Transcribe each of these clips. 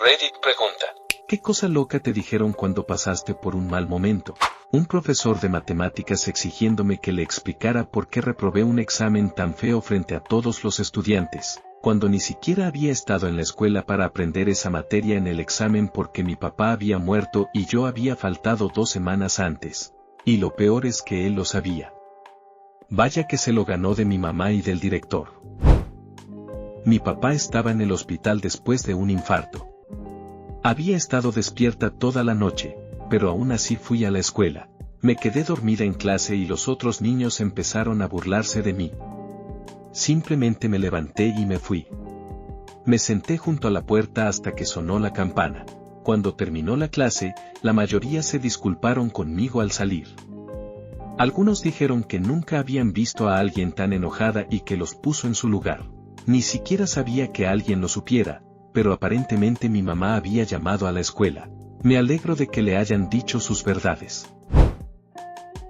Reddit pregunta: ¿qué cosa loca te dijeron cuando pasaste por un mal momento? Un profesor de matemáticas exigiéndome que le explicara por qué reprobé un examen tan feo frente a todos los estudiantes, cuando ni siquiera había estado en la escuela para aprender esa materia en el examen porque mi papá había muerto y yo había faltado 2 semanas antes. Y lo peor es que él lo sabía. Vaya que se lo ganó de mi mamá y del director. Mi papá estaba en el hospital después de un infarto. Había estado despierta toda la noche, pero aún así fui a la escuela. Me quedé dormida en clase y los otros niños empezaron a burlarse de mí. Simplemente me levanté y me fui. Me senté junto a la puerta hasta que sonó la campana. Cuando terminó la clase, la mayoría se disculparon conmigo al salir. Algunos dijeron que nunca habían visto a alguien tan enojada y que los puso en su lugar. Ni siquiera sabía que alguien lo supiera, pero aparentemente mi mamá había llamado a la escuela. Me alegro de que le hayan dicho sus verdades.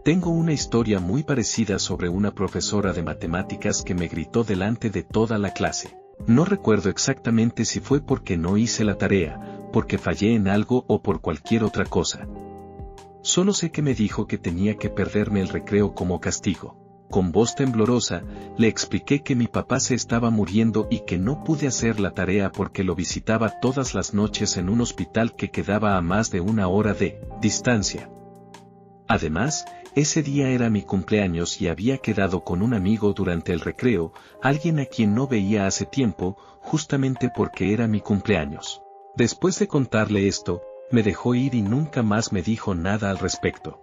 Tengo una historia muy parecida sobre una profesora de matemáticas que me gritó delante de toda la clase. No recuerdo exactamente si fue porque no hice la tarea, porque fallé en algo o por cualquier otra cosa. Solo sé que me dijo que tenía que perderme el recreo como castigo. Con voz temblorosa, le expliqué que mi papá se estaba muriendo y que no pude hacer la tarea porque lo visitaba todas las noches en un hospital que quedaba a más de 1 hora de distancia. Además, ese día era mi cumpleaños y había quedado con un amigo durante el recreo, alguien a quien no veía hace tiempo, justamente porque era mi cumpleaños. Después de contarle esto, me dejó ir y nunca más me dijo nada al respecto.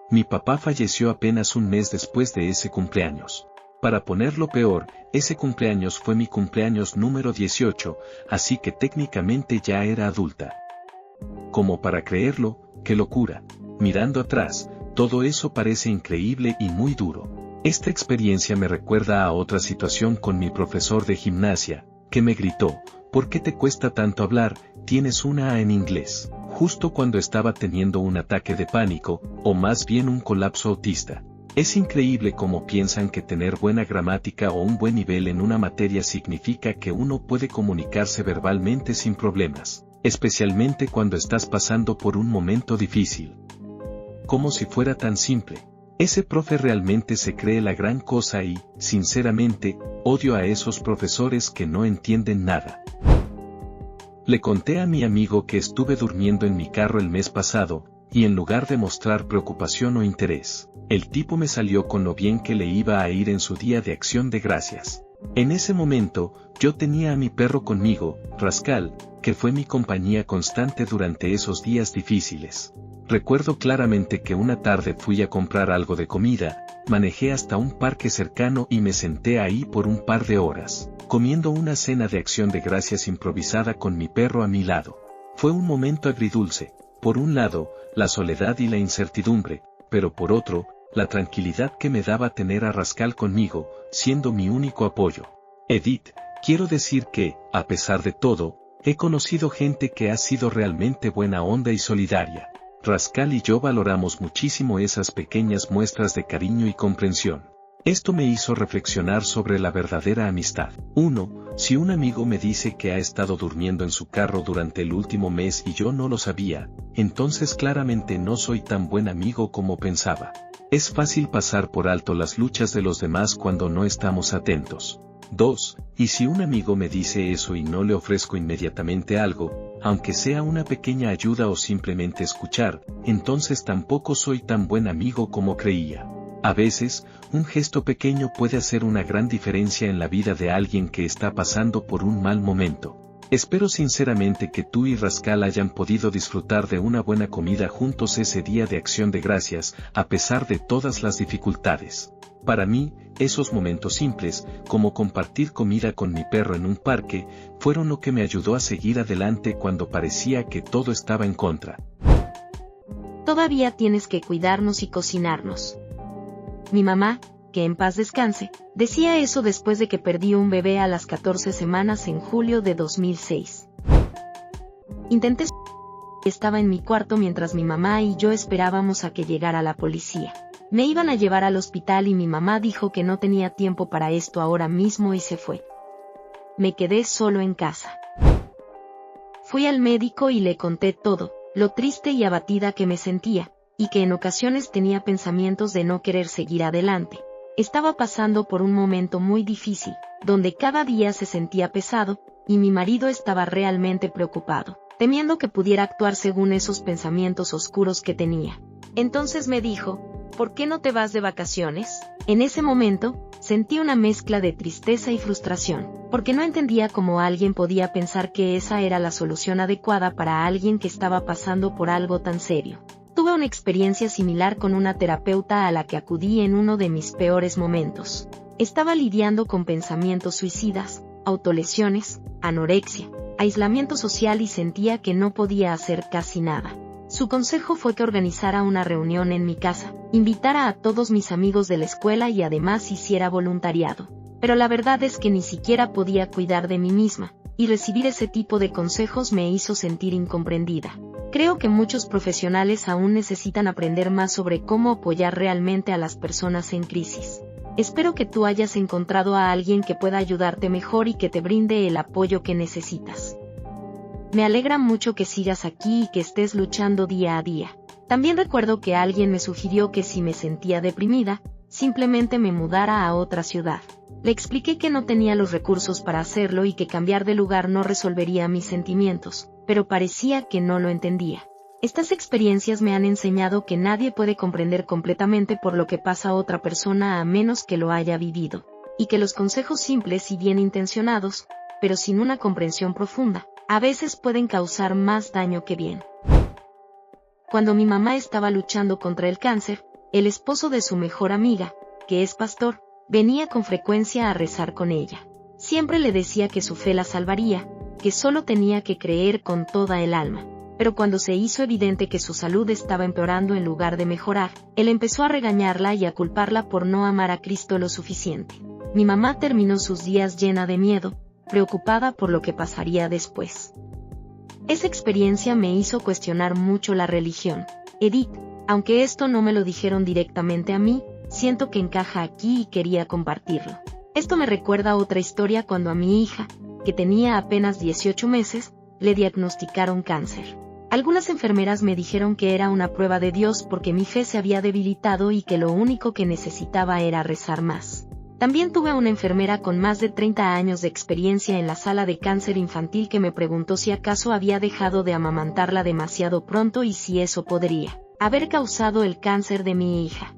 Mi papá falleció apenas un mes después de ese cumpleaños. Para ponerlo peor, ese cumpleaños fue mi cumpleaños número 18, así que técnicamente ya era adulta. Como para creerlo, qué locura. Mirando atrás, todo eso parece increíble y muy duro. Esta experiencia me recuerda a otra situación con mi profesor de gimnasia, que me gritó: ¿por qué te cuesta tanto hablar? Tienes una A en inglés. Justo cuando estaba teniendo un ataque de pánico, o más bien un colapso autista. Es increíble cómo piensan que tener buena gramática o un buen nivel en una materia significa que uno puede comunicarse verbalmente sin problemas, especialmente cuando estás pasando por un momento difícil. Como si fuera tan simple. Ese profe realmente se cree la gran cosa y, sinceramente, odio a esos profesores que no entienden nada. Le conté a mi amigo que estuve durmiendo en mi carro el mes pasado, y en lugar de mostrar preocupación o interés, el tipo me salió con lo bien que le iba a ir en su día de acción de gracias. En ese momento, yo tenía a mi perro conmigo, Rascal, que fue mi compañía constante durante esos días difíciles. Recuerdo claramente que una tarde fui a comprar algo de comida, manejé hasta un parque cercano y me senté ahí por un par de horas, comiendo una cena de acción de gracias improvisada con mi perro a mi lado. Fue un momento agridulce, por un lado, la soledad y la incertidumbre, pero por otro, la tranquilidad que me daba tener a Rascal conmigo, siendo mi único apoyo. Edith, quiero decir que, a pesar de todo, he conocido gente que ha sido realmente buena onda y solidaria. Rascal y yo valoramos muchísimo esas pequeñas muestras de cariño y comprensión. Esto me hizo reflexionar sobre la verdadera amistad. 1. Si un amigo me dice que ha estado durmiendo en su carro durante el último mes y yo no lo sabía, entonces claramente no soy tan buen amigo como pensaba. Es fácil pasar por alto las luchas de los demás cuando no estamos atentos. 2. Y si un amigo me dice eso y no le ofrezco inmediatamente algo, aunque sea una pequeña ayuda o simplemente escuchar, entonces tampoco soy tan buen amigo como creía. A veces, un gesto pequeño puede hacer una gran diferencia en la vida de alguien que está pasando por un mal momento. Espero sinceramente que tú y Rascal hayan podido disfrutar de una buena comida juntos ese día de acción de gracias, a pesar de todas las dificultades. Para mí, esos momentos simples, como compartir comida con mi perro en un parque, fueron lo que me ayudó a seguir adelante cuando parecía que todo estaba en contra. Todavía tienes que cuidarnos y cocinarnos. Mi mamá, que en paz descanse, decía eso después de que perdí un bebé a las 14 semanas en julio de 2006. Intenté. Estaba en mi cuarto mientras mi mamá y yo esperábamos a que llegara la policía. Me iban a llevar al hospital y mi mamá dijo que no tenía tiempo para esto ahora mismo y se fue. Me quedé solo en casa. Fui al médico y le conté todo, lo triste y abatida que me sentía, y que en ocasiones tenía pensamientos de no querer seguir adelante. Estaba pasando por un momento muy difícil, donde cada día se sentía pesado, y mi marido estaba realmente preocupado, temiendo que pudiera actuar según esos pensamientos oscuros que tenía. Entonces me dijo, ¿por qué no te vas de vacaciones? En ese momento, sentí una mezcla de tristeza y frustración, porque no entendía cómo alguien podía pensar que esa era la solución adecuada para alguien que estaba pasando por algo tan serio. Tuve una experiencia similar con una terapeuta a la que acudí en uno de mis peores momentos. Estaba lidiando con pensamientos suicidas, autolesiones, anorexia, aislamiento social y sentía que no podía hacer casi nada. Su consejo fue que organizara una reunión en mi casa, invitara a todos mis amigos de la escuela y además hiciera voluntariado. Pero la verdad es que ni siquiera podía cuidar de mí misma, y recibir ese tipo de consejos me hizo sentir incomprendida. Creo que muchos profesionales aún necesitan aprender más sobre cómo apoyar realmente a las personas en crisis. Espero que tú hayas encontrado a alguien que pueda ayudarte mejor y que te brinde el apoyo que necesitas. Me alegra mucho que sigas aquí y que estés luchando día a día. También recuerdo que alguien me sugirió que si me sentía deprimida, simplemente me mudara a otra ciudad. Le expliqué que no tenía los recursos para hacerlo y que cambiar de lugar no resolvería mis sentimientos, pero parecía que no lo entendía. Estas experiencias me han enseñado que nadie puede comprender completamente por lo que pasa a otra persona a menos que lo haya vivido, y que los consejos simples y bien intencionados, pero sin una comprensión profunda, a veces pueden causar más daño que bien. Cuando mi mamá estaba luchando contra el cáncer, el esposo de su mejor amiga, que es pastor, venía con frecuencia a rezar con ella. Siempre le decía que su fe la salvaría, que solo tenía que creer con toda el alma. Pero cuando se hizo evidente que su salud estaba empeorando en lugar de mejorar, él empezó a regañarla y a culparla por no amar a Cristo lo suficiente. Mi mamá terminó sus días llena de miedo, preocupada por lo que pasaría después. Esa experiencia me hizo cuestionar mucho la religión. Edith, aunque esto no me lo dijeron directamente a mí, siento que encaja aquí y quería compartirlo. Esto me recuerda a otra historia cuando a mi hija, que tenía apenas 18 meses, le diagnosticaron cáncer. Algunas enfermeras me dijeron que era una prueba de Dios porque mi fe se había debilitado y que lo único que necesitaba era rezar más. También tuve a una enfermera con más de 30 años de experiencia en la sala de cáncer infantil que me preguntó si acaso había dejado de amamantarla demasiado pronto y si eso podría haber causado el cáncer de mi hija.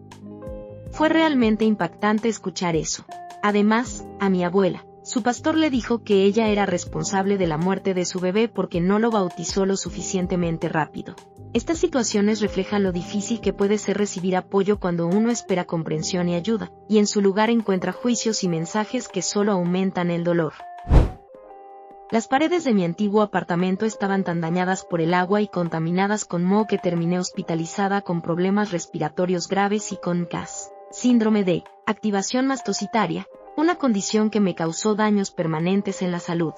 Fue realmente impactante escuchar eso. Además, a mi abuela, su pastor le dijo que ella era responsable de la muerte de su bebé porque no lo bautizó lo suficientemente rápido. Estas situaciones reflejan lo difícil que puede ser recibir apoyo cuando uno espera comprensión y ayuda, y en su lugar encuentra juicios y mensajes que solo aumentan el dolor. Las paredes de mi antiguo apartamento estaban tan dañadas por el agua y contaminadas con moho que terminé hospitalizada con problemas respiratorios graves y con CAS, síndrome de activación mastocitaria, una condición que me causó daños permanentes en la salud.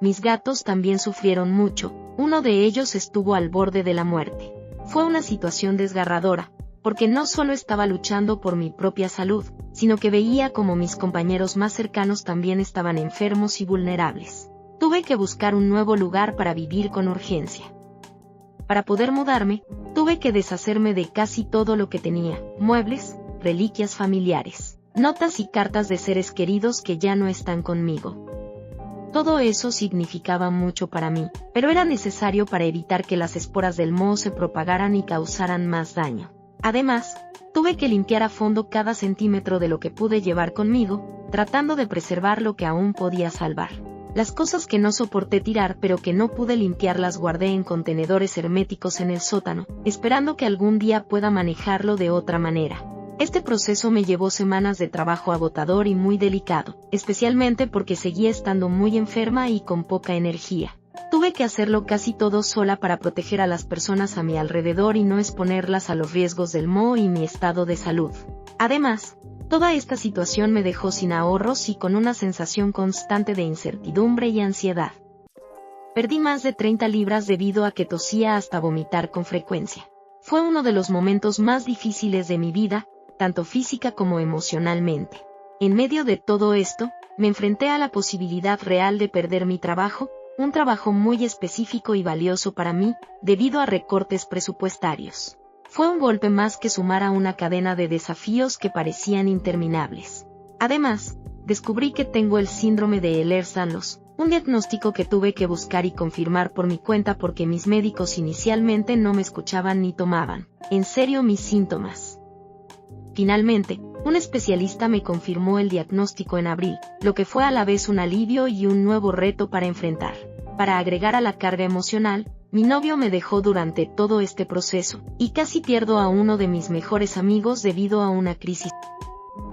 Mis gatos también sufrieron mucho, uno de ellos estuvo al borde de la muerte. Fue una situación desgarradora, porque no solo estaba luchando por mi propia salud, sino que veía como mis compañeros más cercanos también estaban enfermos y vulnerables. Tuve que buscar un nuevo lugar para vivir con urgencia. Para poder mudarme, tuve que deshacerme de casi todo lo que tenía, muebles, reliquias familiares, notas y cartas de seres queridos que ya no están conmigo. Todo eso significaba mucho para mí, pero era necesario para evitar que las esporas del moho se propagaran y causaran más daño. Además, tuve que limpiar a fondo cada centímetro de lo que pude llevar conmigo, tratando de preservar lo que aún podía salvar. Las cosas que no soporté tirar pero que no pude limpiar las guardé en contenedores herméticos en el sótano, esperando que algún día pueda manejarlo de otra manera. Este proceso me llevó semanas de trabajo agotador y muy delicado, especialmente porque seguía estando muy enferma y con poca energía. Tuve que hacerlo casi todo sola para proteger a las personas a mi alrededor y no exponerlas a los riesgos del moho y mi estado de salud. Además, toda esta situación me dejó sin ahorros y con una sensación constante de incertidumbre y ansiedad. Perdí más de 30 libras debido a que tosía hasta vomitar con frecuencia. Fue uno de los momentos más difíciles de mi vida, tanto física como emocionalmente. En medio de todo esto, me enfrenté a la posibilidad real de perder mi trabajo, un trabajo muy específico y valioso para mí, debido a recortes presupuestarios. Fue un golpe más que sumar a una cadena de desafíos que parecían interminables. Además, descubrí que tengo el síndrome de Ehlers-Danlos, un diagnóstico que tuve que buscar y confirmar por mi cuenta porque mis médicos inicialmente no me escuchaban ni tomaban en serio mis síntomas. Finalmente, un especialista me confirmó el diagnóstico en abril, lo que fue a la vez un alivio y un nuevo reto para enfrentar. Para agregar a la carga emocional, mi novio me dejó durante todo este proceso, y casi pierdo a uno de mis mejores amigos debido a una crisis.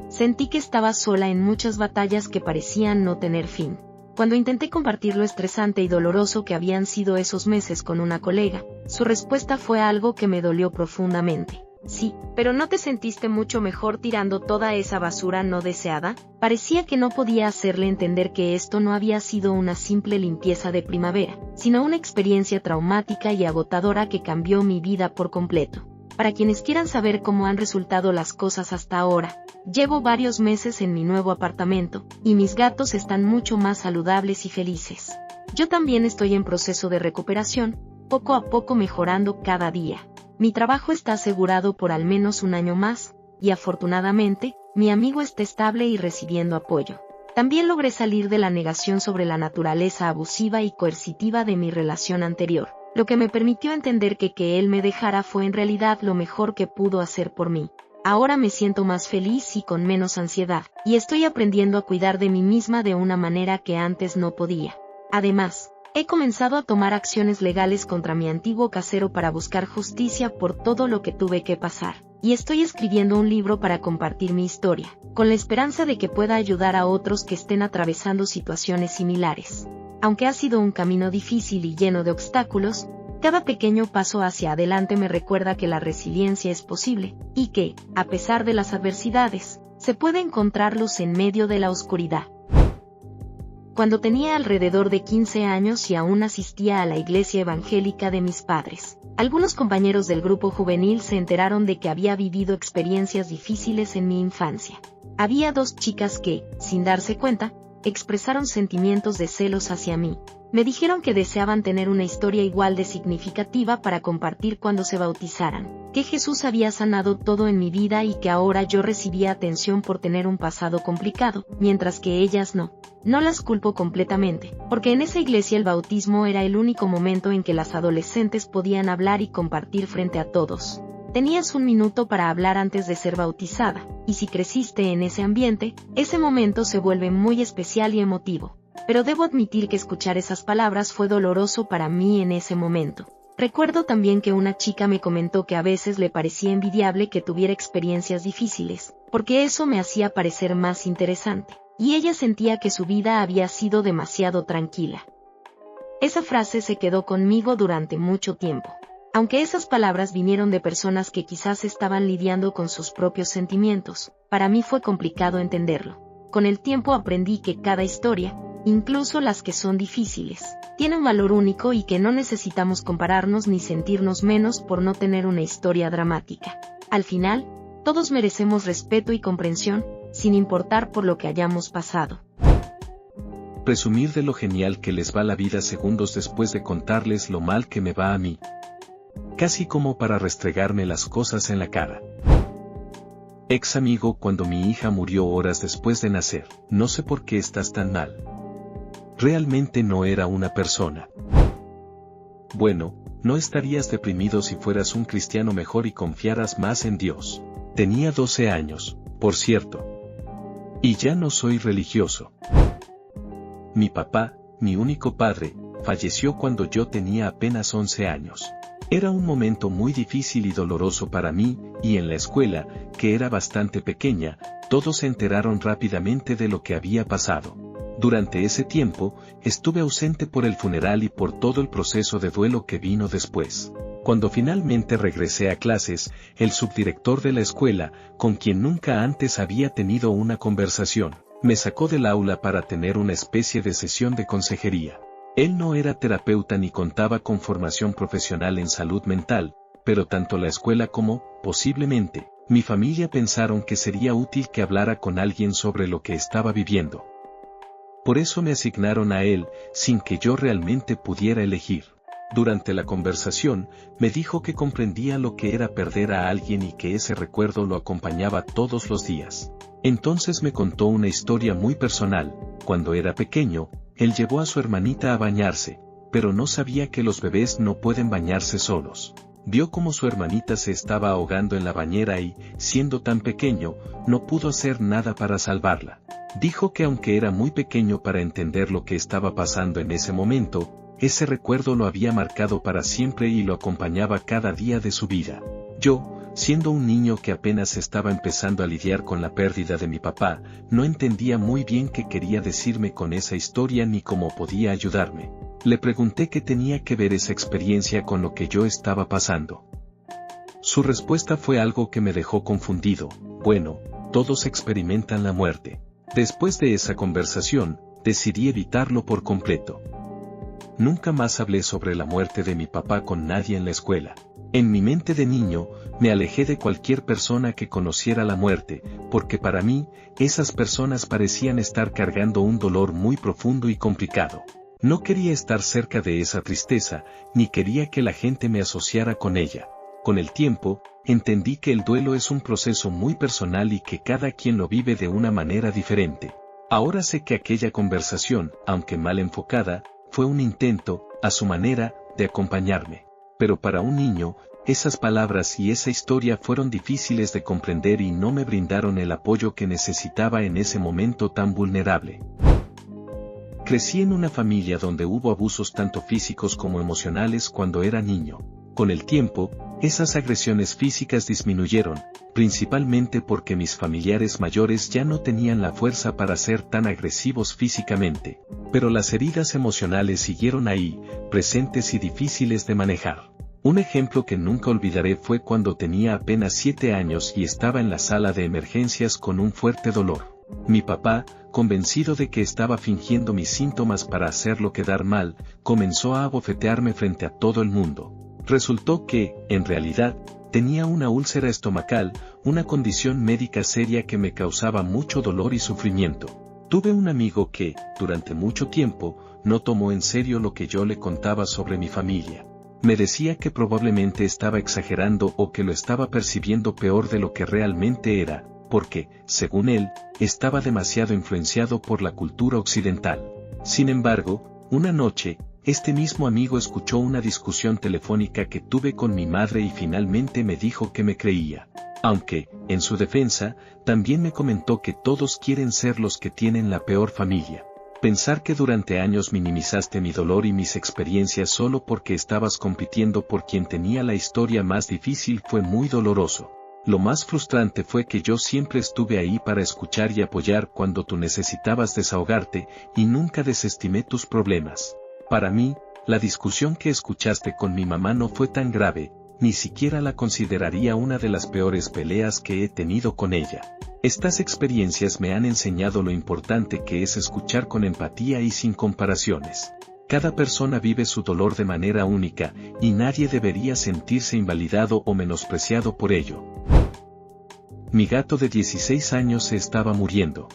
Sentí que estaba sola en muchas batallas que parecían no tener fin. Cuando intenté compartir lo estresante y doloroso que habían sido esos meses con una colega, su respuesta fue algo que me dolió profundamente. Sí, pero ¿no te sentiste mucho mejor tirando toda esa basura no deseada? Parecía que no podía hacerle entender que esto no había sido una simple limpieza de primavera, sino una experiencia traumática y agotadora que cambió mi vida por completo. Para quienes quieran saber cómo han resultado las cosas hasta ahora, llevo varios meses en mi nuevo apartamento, y mis gatos están mucho más saludables y felices. Yo también estoy en proceso de recuperación, poco a poco mejorando cada día. Mi trabajo está asegurado por al menos un año más, y afortunadamente, mi amigo está estable y recibiendo apoyo. También logré salir de la negación sobre la naturaleza abusiva y coercitiva de mi relación anterior, lo que me permitió entender que él me dejara fue en realidad lo mejor que pudo hacer por mí. Ahora me siento más feliz y con menos ansiedad, y estoy aprendiendo a cuidar de mí misma de una manera que antes no podía. Además, he comenzado a tomar acciones legales contra mi antiguo casero para buscar justicia por todo lo que tuve que pasar, y estoy escribiendo un libro para compartir mi historia, con la esperanza de que pueda ayudar a otros que estén atravesando situaciones similares. Aunque ha sido un camino difícil y lleno de obstáculos, cada pequeño paso hacia adelante me recuerda que la resiliencia es posible, y que, a pesar de las adversidades, se puede encontrar luz en medio de la oscuridad. Cuando tenía alrededor de 15 años y aún asistía a la iglesia evangélica de mis padres, algunos compañeros del grupo juvenil se enteraron de que había vivido experiencias difíciles en mi infancia. Había 2 chicas que, sin darse cuenta, expresaron sentimientos de celos hacia mí. Me dijeron que deseaban tener una historia igual de significativa para compartir cuando se bautizaran, que Jesús había sanado todo en mi vida y que ahora yo recibía atención por tener un pasado complicado, mientras que ellas no. No las culpo completamente, porque en esa iglesia el bautismo era el único momento en que las adolescentes podían hablar y compartir frente a todos. Tenías 1 minuto para hablar antes de ser bautizada, y si creciste en ese ambiente, ese momento se vuelve muy especial y emotivo. Pero debo admitir que escuchar esas palabras fue doloroso para mí en ese momento. Recuerdo también que una chica me comentó que a veces le parecía envidiable que tuviera experiencias difíciles, porque eso me hacía parecer más interesante. Y ella sentía que su vida había sido demasiado tranquila. Esa frase se quedó conmigo durante mucho tiempo. Aunque esas palabras vinieron de personas que quizás estaban lidiando con sus propios sentimientos, para mí fue complicado entenderlo. Con el tiempo aprendí que cada historia, incluso las que son difíciles, tiene un valor único y que no necesitamos compararnos ni sentirnos menos por no tener una historia dramática. Al final, todos merecemos respeto y comprensión, sin importar por lo que hayamos pasado. Presumir de lo genial que les va la vida segundos después de contarles lo mal que me va a mí. Casi como para restregarme las cosas en la cara. Ex amigo, cuando mi hija murió horas después de nacer, no sé por qué estás tan mal. Realmente no era una persona. Bueno, no estarías deprimido si fueras un cristiano mejor y confiaras más en Dios. Tenía 12 años, por cierto. Y ya no soy religioso. Mi papá, mi único padre, falleció cuando yo tenía apenas 11 años. Era un momento muy difícil y doloroso para mí, y en la escuela, que era bastante pequeña, todos se enteraron rápidamente de lo que había pasado. Durante ese tiempo, estuve ausente por el funeral y por todo el proceso de duelo que vino después. Cuando finalmente regresé a clases, el subdirector de la escuela, con quien nunca antes había tenido una conversación, me sacó del aula para tener una especie de sesión de consejería. Él no era terapeuta ni contaba con formación profesional en salud mental, pero tanto la escuela como, posiblemente, mi familia pensaron que sería útil que hablara con alguien sobre lo que estaba viviendo. Por eso me asignaron a él, sin que yo realmente pudiera elegir. Durante la conversación, me dijo que comprendía lo que era perder a alguien y que ese recuerdo lo acompañaba todos los días. Entonces me contó una historia muy personal. Cuando era pequeño, él llevó a su hermanita a bañarse, pero no sabía que los bebés no pueden bañarse solos. Vio cómo su hermanita se estaba ahogando en la bañera y, siendo tan pequeño, no pudo hacer nada para salvarla. Dijo que aunque era muy pequeño para entender lo que estaba pasando en ese momento, ese recuerdo lo había marcado para siempre y lo acompañaba cada día de su vida. Yo, siendo un niño que apenas estaba empezando a lidiar con la pérdida de mi papá, no entendía muy bien qué quería decirme con esa historia ni cómo podía ayudarme. Le pregunté qué tenía que ver esa experiencia con lo que yo estaba pasando. Su respuesta fue algo que me dejó confundido. Bueno, todos experimentan la muerte. Después de esa conversación, decidí evitarlo por completo. Nunca más hablé sobre la muerte de mi papá con nadie en la escuela. En mi mente de niño, me alejé de cualquier persona que conociera la muerte, porque para mí, esas personas parecían estar cargando un dolor muy profundo y complicado. No quería estar cerca de esa tristeza, ni quería que la gente me asociara con ella. Con el tiempo, entendí que el duelo es un proceso muy personal y que cada quien lo vive de una manera diferente. Ahora sé que aquella conversación, aunque mal enfocada, fue un intento, a su manera, de acompañarme. Pero para un niño, esas palabras y esa historia fueron difíciles de comprender y no me brindaron el apoyo que necesitaba en ese momento tan vulnerable. Crecí en una familia donde hubo abusos tanto físicos como emocionales cuando era niño. Con el tiempo, esas agresiones físicas disminuyeron, principalmente porque mis familiares mayores ya no tenían la fuerza para ser tan agresivos físicamente, pero las heridas emocionales siguieron ahí, presentes y difíciles de manejar. Un ejemplo que nunca olvidaré fue cuando tenía apenas 7 años y estaba en la sala de emergencias con un fuerte dolor. Mi papá, convencido de que estaba fingiendo mis síntomas para hacerlo quedar mal, comenzó a abofetearme frente a todo el mundo. Resultó que, en realidad, tenía una úlcera estomacal, una condición médica seria que me causaba mucho dolor y sufrimiento. Tuve un amigo que, durante mucho tiempo, no tomó en serio lo que yo le contaba sobre mi familia. Me decía que probablemente estaba exagerando o que lo estaba percibiendo peor de lo que realmente era, porque, según él, estaba demasiado influenciado por la cultura occidental. Sin embargo, una noche, este mismo amigo escuchó una discusión telefónica que tuve con mi madre y finalmente me dijo que me creía. Aunque, en su defensa, también me comentó que todos quieren ser los que tienen la peor familia. Pensar que durante años minimizaste mi dolor y mis experiencias solo porque estabas compitiendo por quien tenía la historia más difícil fue muy doloroso. Lo más frustrante fue que yo siempre estuve ahí para escuchar y apoyar cuando tú necesitabas desahogarte, y nunca desestimé tus problemas. Para mí, la discusión que escuchaste con mi mamá no fue tan grave, ni siquiera la consideraría una de las peores peleas que he tenido con ella. Estas experiencias me han enseñado lo importante que es escuchar con empatía y sin comparaciones. Cada persona vive su dolor de manera única, y nadie debería sentirse invalidado o menospreciado por ello. Mi gato de 16 años se estaba muriendo.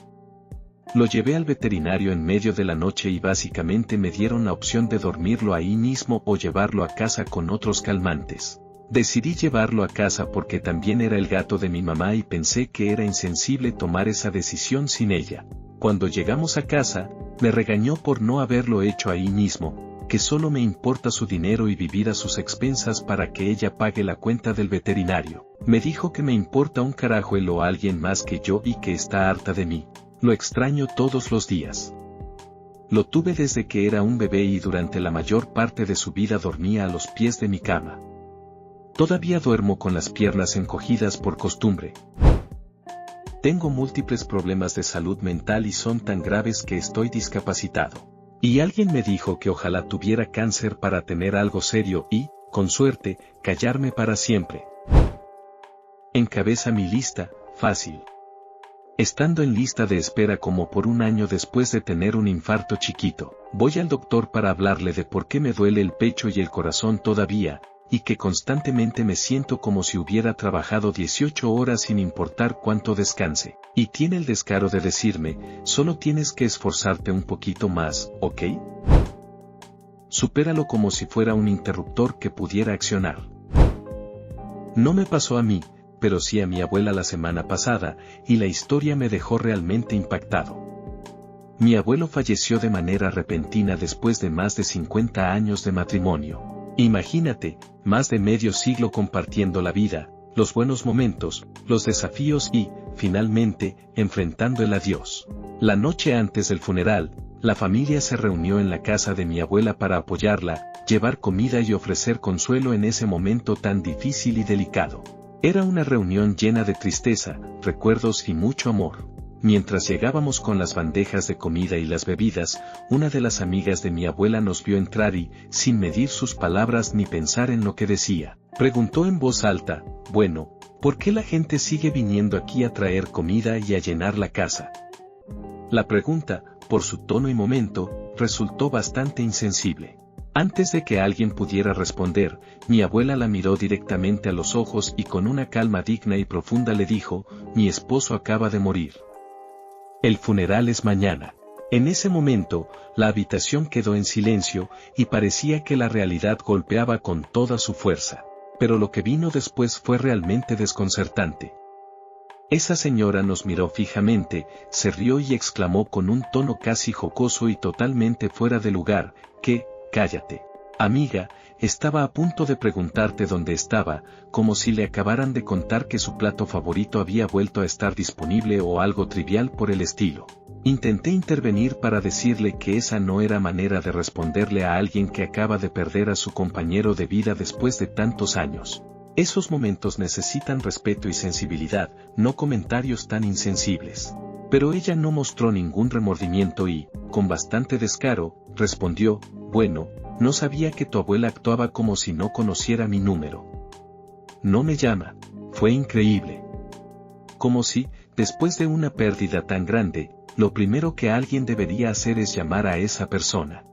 Lo llevé al veterinario en medio de la noche y básicamente me dieron la opción de dormirlo ahí mismo o llevarlo a casa con otros calmantes. Decidí llevarlo a casa porque también era el gato de mi mamá y pensé que era insensible tomar esa decisión sin ella. Cuando llegamos a casa, me regañó por no haberlo hecho ahí mismo, que solo me importa su dinero y vivir a sus expensas para que ella pague la cuenta del veterinario. Me dijo que me importa un carajo él o alguien más que yo y que está harta de mí. Lo extraño todos los días. Lo tuve desde que era un bebé y durante la mayor parte de su vida dormía a los pies de mi cama. Todavía duermo con las piernas encogidas por costumbre. Tengo múltiples problemas de salud mental y son tan graves que estoy discapacitado. Y alguien me dijo que ojalá tuviera cáncer para tener algo serio y, con suerte, callarme para siempre. Encabeza mi lista, fácil. Estando en lista de espera como por un año después de tener un infarto chiquito, voy al doctor para hablarle de por qué me duele el pecho y el corazón todavía, y que constantemente me siento como si hubiera trabajado 18 horas sin importar cuánto descanse. Y tiene el descaro de decirme, solo tienes que esforzarte un poquito más, ¿ok? Supéralo, como si fuera un interruptor que pudiera accionar. No me pasó a mí, pero sí a mi abuela la semana pasada, y la historia me dejó realmente impactado. Mi abuelo falleció de manera repentina después de más de 50 años de matrimonio. Imagínate, más de medio siglo compartiendo la vida, los buenos momentos, los desafíos y, finalmente, enfrentando el adiós. La noche antes del funeral, la familia se reunió en la casa de mi abuela para apoyarla, llevar comida y ofrecer consuelo en ese momento tan difícil y delicado. Era una reunión llena de tristeza, recuerdos y mucho amor. Mientras llegábamos con las bandejas de comida y las bebidas, una de las amigas de mi abuela nos vio entrar y, sin medir sus palabras ni pensar en lo que decía, preguntó en voz alta, bueno, ¿por qué la gente sigue viniendo aquí a traer comida y a llenar la casa? La pregunta, por su tono y momento, resultó bastante insensible. Antes de que alguien pudiera responder, mi abuela la miró directamente a los ojos y con una calma digna y profunda le dijo, mi esposo acaba de morir. El funeral es mañana. En ese momento, la habitación quedó en silencio, y parecía que la realidad golpeaba con toda su fuerza. Pero lo que vino después fue realmente desconcertante. Esa señora nos miró fijamente, se rió y exclamó con un tono casi jocoso y totalmente fuera de lugar, cállate. Amiga, estaba a punto de preguntarte dónde estaba, como si le acabaran de contar que su plato favorito había vuelto a estar disponible o algo trivial por el estilo. Intenté intervenir para decirle que esa no era manera de responderle a alguien que acaba de perder a su compañero de vida después de tantos años. Esos momentos necesitan respeto y sensibilidad, no comentarios tan insensibles. Pero ella no mostró ningún remordimiento y, con bastante descaro, respondió, bueno, no sabía que tu abuela actuaba como si no conociera mi número. No me llama. Fue increíble. Como si, después de una pérdida tan grande, lo primero que alguien debería hacer es llamar a esa persona.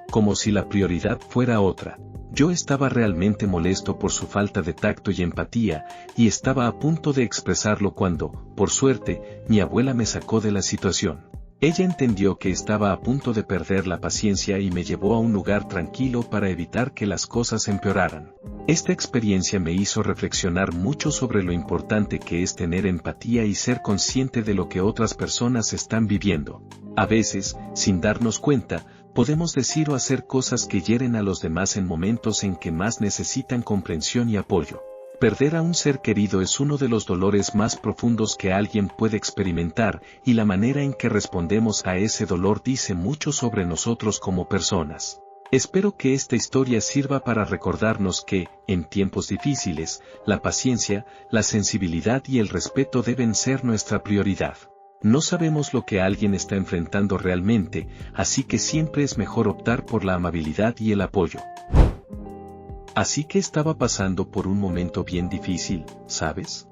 Como si la prioridad fuera otra. Yo estaba realmente molesto por su falta de tacto y empatía, y estaba a punto de expresarlo cuando, por suerte, mi abuela me sacó de la situación. Ella entendió que estaba a punto de perder la paciencia y me llevó a un lugar tranquilo para evitar que las cosas empeoraran. Esta experiencia me hizo reflexionar mucho sobre lo importante que es tener empatía y ser consciente de lo que otras personas están viviendo. A veces, sin darnos cuenta, podemos decir o hacer cosas que hieren a los demás en momentos en que más necesitan comprensión y apoyo. Perder a un ser querido es uno de los dolores más profundos que alguien puede experimentar, y la manera en que respondemos a ese dolor dice mucho sobre nosotros como personas. Espero que esta historia sirva para recordarnos que, en tiempos difíciles, la paciencia, la sensibilidad y el respeto deben ser nuestra prioridad. No sabemos lo que alguien está enfrentando realmente, así que siempre es mejor optar por la amabilidad y el apoyo. Así que estaba pasando por un momento bien difícil, ¿sabes?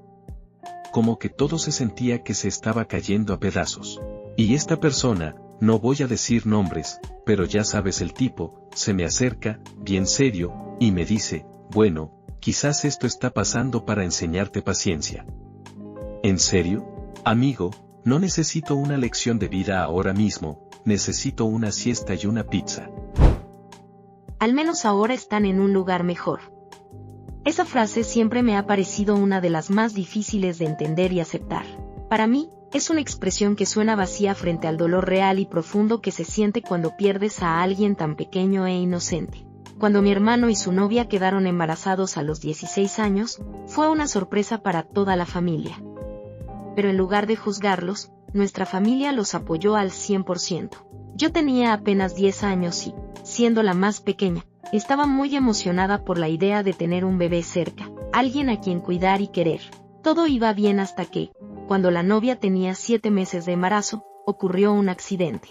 Como que todo se sentía que se estaba cayendo a pedazos. Y esta persona, no voy a decir nombres, pero ya sabes el tipo, se me acerca, bien serio, y me dice, bueno, quizás esto está pasando para enseñarte paciencia. ¿En serio? Amigo, no necesito una lección de vida ahora mismo, necesito una siesta y una pizza. Al menos ahora están en un lugar mejor. Esa frase siempre me ha parecido una de las más difíciles de entender y aceptar. Para mí, es una expresión que suena vacía frente al dolor real y profundo que se siente cuando pierdes a alguien tan pequeño e inocente. Cuando mi hermano y su novia quedaron embarazados a los 16 años, fue una sorpresa para toda la familia. Pero en lugar de juzgarlos, nuestra familia los apoyó al 100%. Yo tenía apenas 10 años y, siendo la más pequeña, estaba muy emocionada por la idea de tener un bebé cerca, alguien a quien cuidar y querer. Todo iba bien hasta que, cuando la novia tenía 7 meses de embarazo, ocurrió un accidente.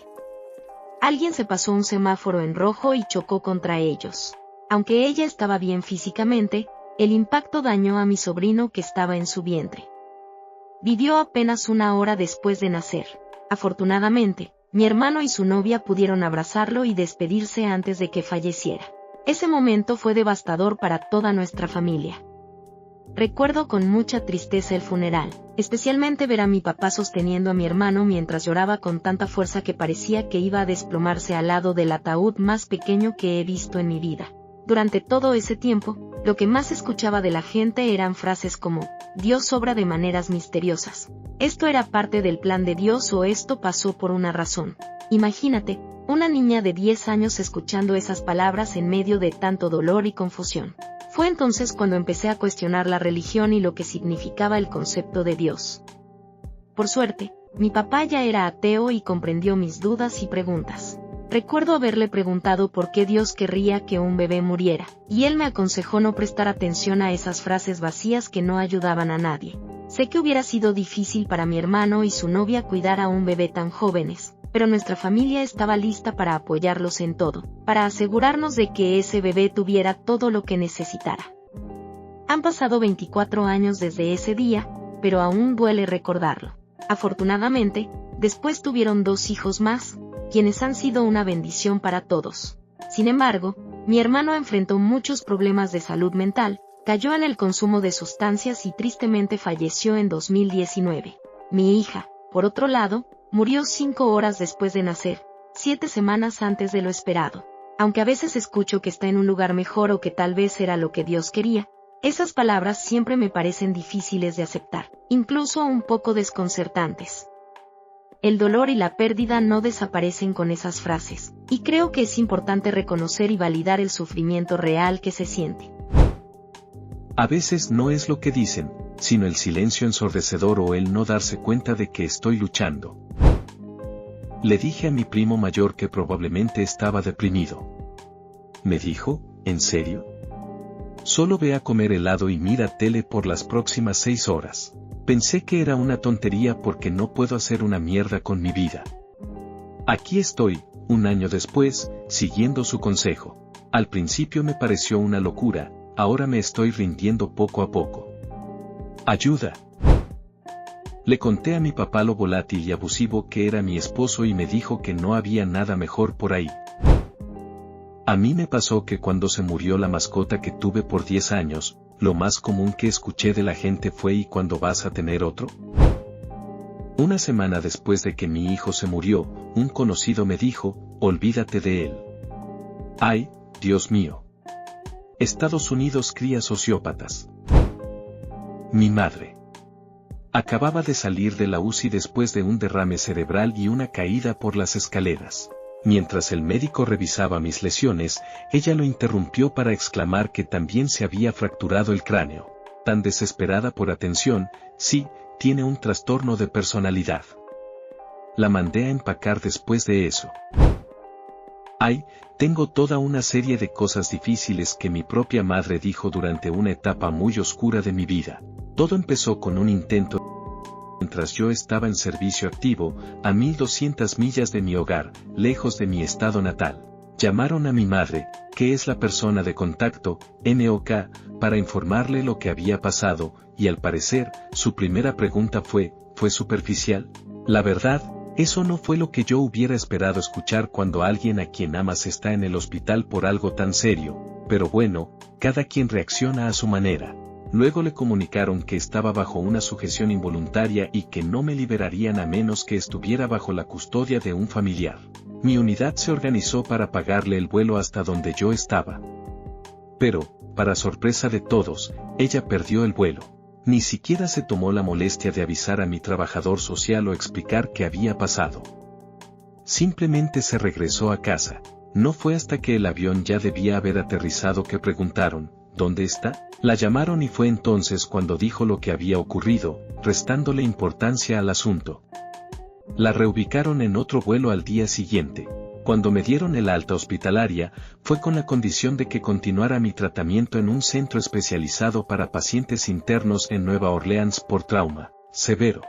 Alguien se pasó un semáforo en rojo y chocó contra ellos. Aunque ella estaba bien físicamente, el impacto dañó a mi sobrino que estaba en su vientre. Vivió apenas 1 hora después de nacer. Afortunadamente, mi hermano y su novia pudieron abrazarlo y despedirse antes de que falleciera. Ese momento fue devastador para toda nuestra familia. Recuerdo con mucha tristeza el funeral, especialmente ver a mi papá sosteniendo a mi hermano mientras lloraba con tanta fuerza que parecía que iba a desplomarse al lado del ataúd más pequeño que he visto en mi vida. Durante todo ese tiempo, lo que más escuchaba de la gente eran frases como, Dios obra de maneras misteriosas. Esto era parte del plan de Dios o esto pasó por una razón. Imagínate, una niña de 10 años escuchando esas palabras en medio de tanto dolor y confusión. Fue entonces cuando empecé a cuestionar la religión y lo que significaba el concepto de Dios. Por suerte, mi papá ya era ateo y comprendió mis dudas y preguntas. Recuerdo haberle preguntado por qué Dios querría que un bebé muriera, y él me aconsejó no prestar atención a esas frases vacías que no ayudaban a nadie. Sé que hubiera sido difícil para mi hermano y su novia cuidar a un bebé tan jóvenes, pero nuestra familia estaba lista para apoyarlos en todo, para asegurarnos de que ese bebé tuviera todo lo que necesitara. Han pasado 24 años desde ese día, pero aún duele recordarlo. Afortunadamente, después tuvieron 2 hijos más, quienes han sido una bendición para todos. Sin embargo, mi hermano enfrentó muchos problemas de salud mental, cayó en el consumo de sustancias y tristemente falleció en 2019. Mi hija, por otro lado, murió 5 horas después de nacer, 7 semanas antes de lo esperado. Aunque a veces escucho que está en un lugar mejor o que tal vez era lo que Dios quería, esas palabras siempre me parecen difíciles de aceptar, incluso un poco desconcertantes. El dolor y la pérdida no desaparecen con esas frases, y creo que es importante reconocer y validar el sufrimiento real que se siente. A veces no es lo que dicen, sino el silencio ensordecedor o el no darse cuenta de que estoy luchando. Le dije a mi primo mayor que probablemente estaba deprimido. Me dijo, ¿en serio? Solo ve a comer helado y mira tele por las próximas 6 horas. Pensé que era una tontería porque no puedo hacer una mierda con mi vida. Aquí estoy, 1 año después, siguiendo su consejo. Al principio me pareció una locura, ahora me estoy rindiendo poco a poco. ¡Ayuda! Le conté a mi papá lo volátil y abusivo que era mi esposo y me dijo que no había nada mejor por ahí. A mí me pasó que cuando se murió la mascota que tuve por 10 años, lo más común que escuché de la gente fue ¿y cuándo vas a tener otro? Una semana después de que mi hijo se murió, un conocido me dijo, olvídate de él. ¡Ay, Dios mío! Estados Unidos cría sociópatas. Mi madre. Acababa de salir de la UCI después de un derrame cerebral y una caída por las escaleras. Mientras el médico revisaba mis lesiones, ella lo interrumpió para exclamar que también se había fracturado el cráneo. Tan desesperada por atención, sí, tiene un trastorno de personalidad. La mandé a empacar después de eso. Ay, tengo toda una serie de cosas difíciles que mi propia madre dijo durante una etapa muy oscura de mi vida. Todo empezó con un intento. Mientras yo estaba en servicio activo, a 1200 millas de mi hogar, lejos de mi estado natal. Llamaron a mi madre, que es la persona de contacto, NOK, para informarle lo que había pasado, y al parecer, su primera pregunta ¿fue superficial? La verdad, eso no fue lo que yo hubiera esperado escuchar cuando alguien a quien amas está en el hospital por algo tan serio, pero bueno, cada quien reacciona a su manera. Luego le comunicaron que estaba bajo una sujeción involuntaria y que no me liberarían a menos que estuviera bajo la custodia de un familiar. Mi unidad se organizó para pagarle el vuelo hasta donde yo estaba. Pero, para sorpresa de todos, ella perdió el vuelo. Ni siquiera se tomó la molestia de avisar a mi trabajador social o explicar qué había pasado. Simplemente se regresó a casa. No fue hasta que el avión ya debía haber aterrizado que preguntaron, ¿dónde está? La llamaron y fue entonces cuando dijo lo que había ocurrido, restándole importancia al asunto. La reubicaron en otro vuelo al día siguiente. Cuando me dieron el alta hospitalaria, fue con la condición de que continuara mi tratamiento en un centro especializado para pacientes internos en Nueva Orleans por trauma severo.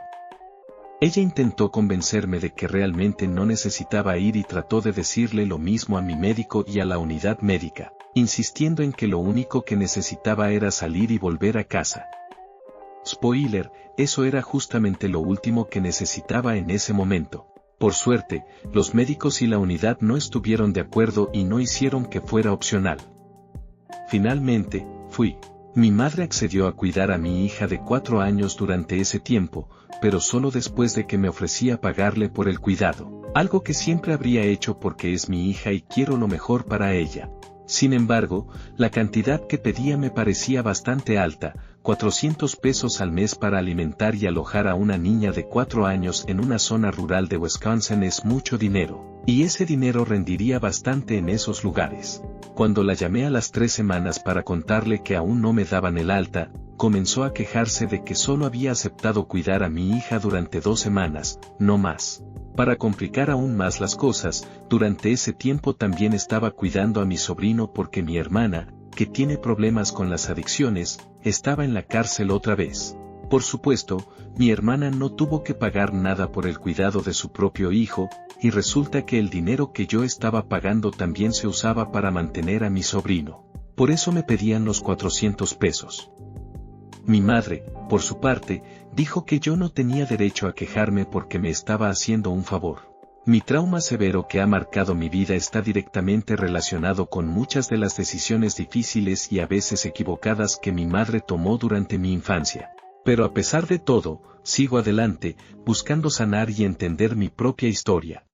Ella intentó convencerme de que realmente no necesitaba ir y trató de decirle lo mismo a mi médico y a la unidad médica, insistiendo en que lo único que necesitaba era salir y volver a casa. Spoiler, eso era justamente lo último que necesitaba en ese momento. Por suerte, los médicos y la unidad no estuvieron de acuerdo y no hicieron que fuera opcional. Finalmente, fui. Mi madre accedió a cuidar a mi hija de 4 años durante ese tiempo, pero solo después de que me ofrecía pagarle por el cuidado, algo que siempre habría hecho porque es mi hija y quiero lo mejor para ella. Sin embargo, la cantidad que pedía me parecía bastante alta, 400 pesos al mes para alimentar y alojar a una niña de 4 años en una zona rural de Wisconsin es mucho dinero, y ese dinero rendiría bastante en esos lugares. Cuando la llamé a las 3 semanas para contarle que aún no me daban el alta, comenzó a quejarse de que solo había aceptado cuidar a mi hija durante 2 semanas, no más. Para complicar aún más las cosas, durante ese tiempo también estaba cuidando a mi sobrino porque mi hermana, que tiene problemas con las adicciones, estaba en la cárcel otra vez. Por supuesto, mi hermana no tuvo que pagar nada por el cuidado de su propio hijo, y resulta que el dinero que yo estaba pagando también se usaba para mantener a mi sobrino. Por eso me pedían los 400 pesos. Mi madre, por su parte, dijo que yo no tenía derecho a quejarme porque me estaba haciendo un favor. Mi trauma severo que ha marcado mi vida está directamente relacionado con muchas de las decisiones difíciles y a veces equivocadas que mi madre tomó durante mi infancia. Pero a pesar de todo, sigo adelante, buscando sanar y entender mi propia historia.